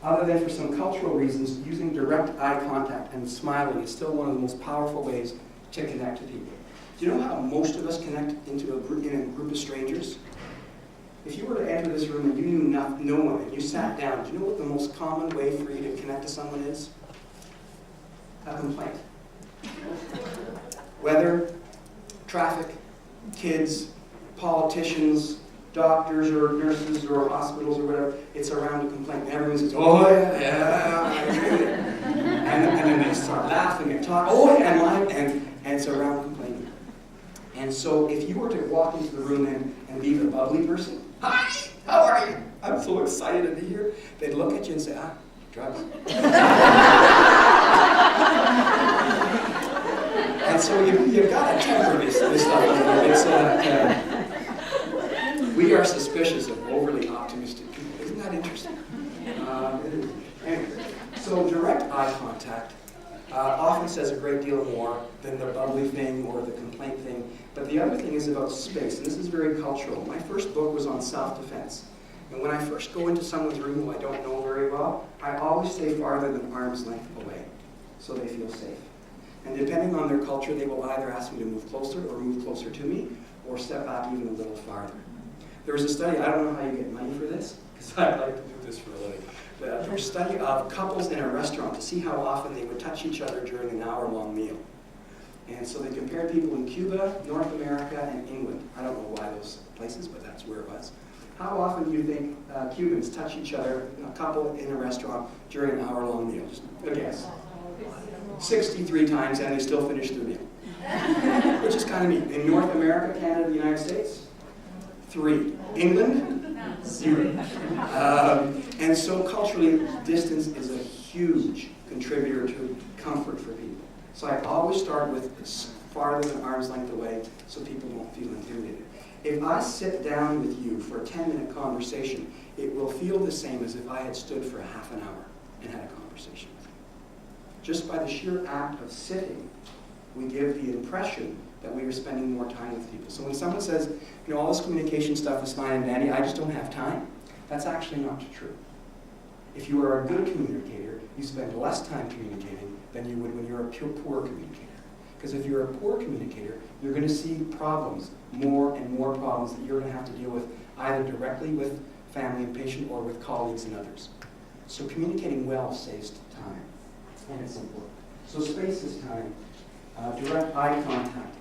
other than for some cultural reasons, using direct eye contact and smiling is still one of the most powerful ways to connect to people. Do you know how most of us connect in a group of strangers? If you were to enter this room and you knew no one and you sat down, do you know what the most common way for you to connect to someone is? A complaint. Weather, traffic, kids, politicians, doctors or nurses or hospitals or whatever, it's around a complaint. And everyone says, oh yeah, I agree. And then they start laughing and talk, oh yeah, and it's around complaining. And so if you were to walk into the room and be the bubbly person, hi, how are you? I'm so excited to be here. They'd look at you and say, drugs. And so you've got to temper this stuff. We are suspicious of overly optimistic people. Isn't that interesting? Anyway, so direct eye contact often says a great deal more than the bubbly thing or the complaint thing. But the other thing is about space, and this is very cultural. My first book was on self-defense. And when I first go into someone's room who I don't know very well, I always stay farther than arm's length away so they feel safe. And depending on their culture, they will either ask me to move closer or move closer to me or step back even a little farther. There was a study, I don't know how you get money for this, because I'd like to do this for a living. There was a study of couples in a restaurant to see how often they would touch each other during an hour-long meal. And so they compared people in Cuba, North America, and England. I don't know why those places, but that's where it was. How often do you think Cubans touch each other, a couple in a restaurant, during an hour-long meal? Just a guess. 63 times, and they still finish their meal. Which is kind of neat. In North America, Canada, the United States, 3. England, 0. And so culturally, distance is a huge contributor to comfort for people. So I always start with farther than arm's length away so people don't feel intimidated. If I sit down with you for a 10-minute conversation, it will feel the same as if I had stood for a half an hour and had a conversation with you. Just by the sheer act of sitting, we give the impression that we are spending more time with people. So when someone says, all this communication stuff is fine and dandy, I just don't have time, that's actually not true. If you are a good communicator, you spend less time communicating than you would when you're a poor communicator. Because if you're a poor communicator, you're going to see problems, more and more problems that you're going to have to deal with either directly with family and patient or with colleagues and others. So communicating well saves time, and it's important. So space is time. Direct eye contact